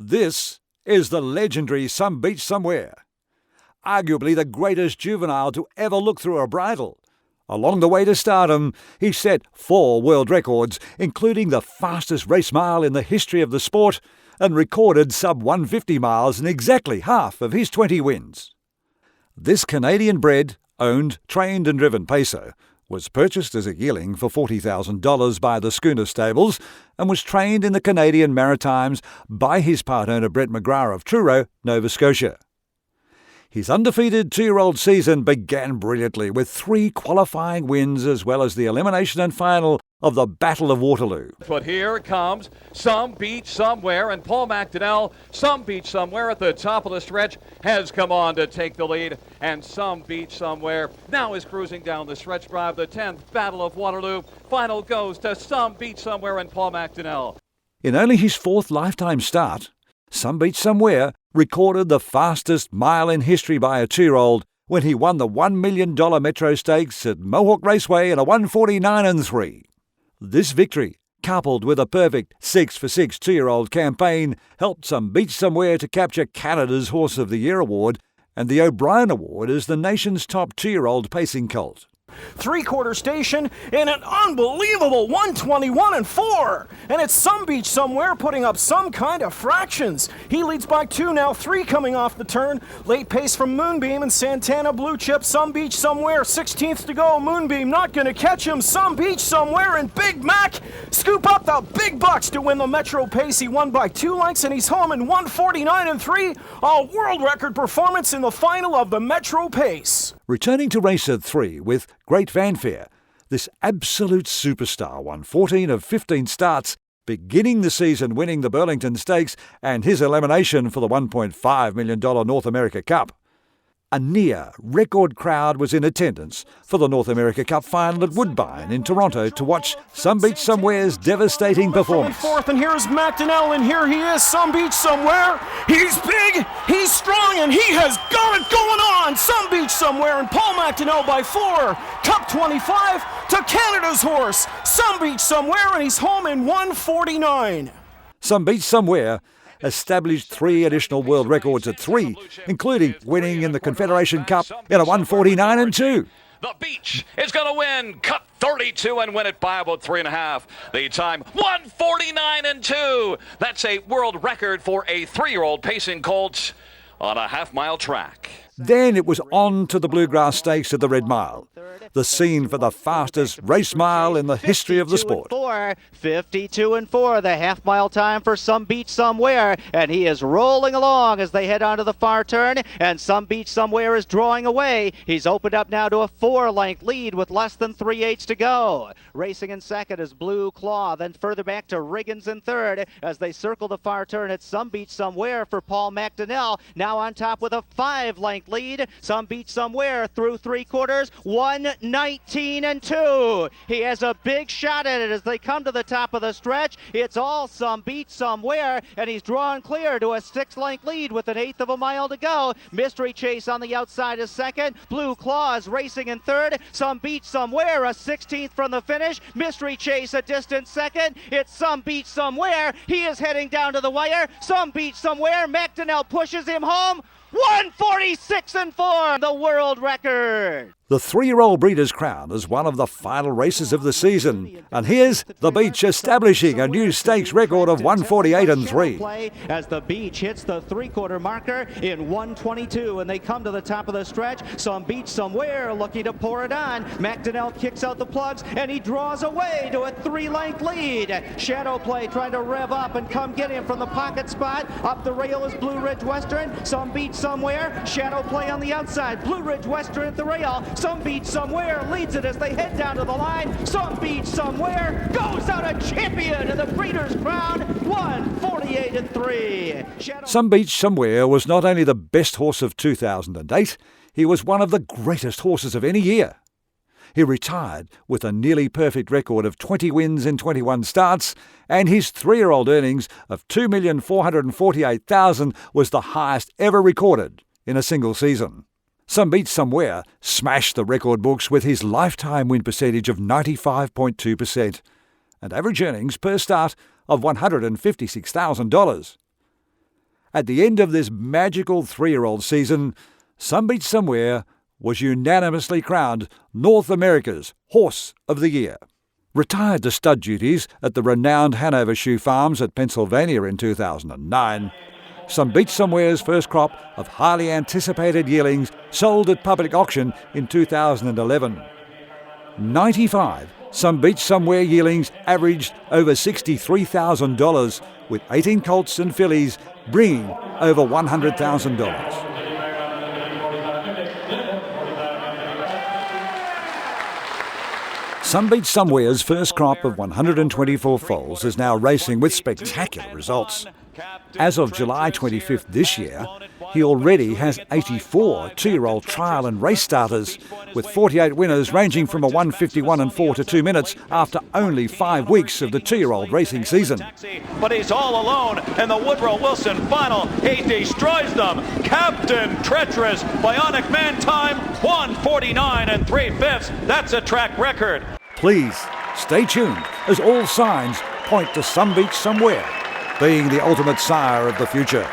This is the legendary Some Beach Somewhere, arguably the greatest juvenile to ever look through a bridle. Along the way to stardom, he set 4 world records, including the fastest race mile in the history of the sport, and recorded sub-150 miles in exactly half of his 20 wins. This Canadian-bred, owned, trained and driven pacer was purchased as a yearling for $40,000 by the Schooner Stables and was trained in the Canadian Maritimes by his part owner Brett McGrath of Truro, Nova Scotia. His undefeated 2-year-old season began brilliantly with 3 qualifying wins as well as the elimination and final of the Battle of Waterloo. But here comes Some Beach Somewhere, and Paul McDonnell, Some Beach Somewhere at the top of the stretch, has come on to take the lead. And Some Beach Somewhere now is cruising down the stretch drive. The 10th Battle of Waterloo final goes to Some Beach Somewhere and Paul McDonnell. In only his 4th lifetime start, Some Beach Somewhere recorded the fastest mile in history by a 2-year-old when he won the $1 million Metro Stakes at Mohawk Raceway in a 1:49 3. This victory, coupled with a perfect 6-for-6 2-year-old campaign, helped Some Beach Somewhere to capture Canada's Horse of the Year award and the O'Brien Award as the nation's top 2-year-old pacing colt. 3/4 station in an unbelievable 121-4. And it's Some Beach Somewhere putting up some kind of fractions. He leads by 2 now, 3 coming off the turn. Late pace from Moonbeam and Santana Blue Chip. Some Beach Somewhere, 16th to go. Moonbeam not going to catch him. Some Beach Somewhere and Big Mac scoop up the big bucks to win the Metro Pace. He won by 2 lengths and he's home in 1:49 3. A world record performance in the final of the Metro Pace. Returning to race at 3 with great fanfare, this absolute superstar won 14 of 15 starts, beginning the season winning the Burlington Stakes and his elimination for the $1.5 million North America Cup. A near-record crowd was in attendance for the North America Cup final at Woodbine in Toronto to watch Some Beach Somewhere's devastating performance. 4th, and here's McDonnell, and here he is, Some Beach Somewhere. He's big, he's strong, and he has got it going on. Some Beach Somewhere, and Paul McDonnell by 4. Cup 25 to Canada's Horse. Some Beach Somewhere, and he's home in 1:49. Some Beach Somewhere established 3 additional world records at 3, including winning in the Confederation Cup in a 1:49 2. The Beach is going to win Cup 32 and win it by about 3.5. The time 1:49 2. That's a world record for a 3-year-old pacing colt on a half-mile track. Then it was on to the Bluegrass Stakes at the Red Mile, the scene for the fastest race mile in the history of the sport. 52-4, the half-mile time for Some Beach Somewhere, and he is rolling along as they head onto the far turn, and Some Beach Somewhere is drawing away. He's opened up now to a 4-length lead with less than 3/8 to go. Racing in second is Blue Claw, then further back to Riggins in third as they circle the far turn at Some Beach Somewhere for Paul McDonnell, now on top with a 5-length lead. Some Beach Somewhere through 3/4, 1:19 2. He has a big shot at it as they come to the top of the stretch. It's all Some Beach Somewhere, and he's drawn clear to a 6-length lead with 1/8 of a mile to go. Mystery Chase on the outside is second. Blue Claw is racing in third. Some Beach Somewhere a 16th from the finish. Mystery Chase a distant second. It's Some Beach Somewhere. He is heading down to the wire. Some Beach Somewhere. McDonnell pushes him home. 1:46 4, the world record. The 3-year-old Breeders' Crown is one of the final races of the season, and here's the Beach establishing a new stakes record of 1:48 3. As the Beach hits the 3/4 marker in 1:22, and they come to the top of the stretch. Some Beach Somewhere looking to pour it on. McDonnell kicks out the plugs, and he draws away to a 3-length lead. Shadow Play trying to rev up and come get him from the pocket spot. Up the rail is Blue Ridge Western. Some Beach Somewhere. Shadow Play on the outside. Blue Ridge Western at the rail. Some Beach Somewhere leads it as they head down to the line. Some Beach Somewhere goes out a champion of the Breeders' Crown, 1:48 3. Some Beach Somewhere was not only the best horse of 2008, he was one of the greatest horses of any year. He retired with a nearly perfect record of 20 wins in 21 starts, and his 3-year-old earnings of $2,448,000 was the highest ever recorded in a single season. Some Beach Somewhere smashed the record books with his lifetime win percentage of 95.2% and average earnings per start of $156,000. At the end of this magical 3-year-old season, Some Beach Somewhere was unanimously crowned North America's Horse of the Year. Retired to stud duties at the renowned Hanover Shoe Farms at Pennsylvania in 2009, Some Beach Somewhere's first crop of highly anticipated yearlings sold at public auction in 2011. 95 Some Beach Somewhere yearlings averaged over $63,000, with 18 colts and fillies bringing over $100,000. Some Beach Somewhere's first crop of 124 foals is now racing with spectacular results. As of July 25th this year, he already has 84 2-year-old trial and race starters, with 48 winners ranging from a 1:51 and 4 to 2 minutes after only 5 weeks of the 2-year-old racing season. But he's all alone in the Woodrow Wilson final. He destroys them. Captain Treacherous, Bionic Man time, 1:49 and 3/5. That's a track record. Please stay tuned, as all signs point to Some Beach Somewhere being the ultimate sire of the future.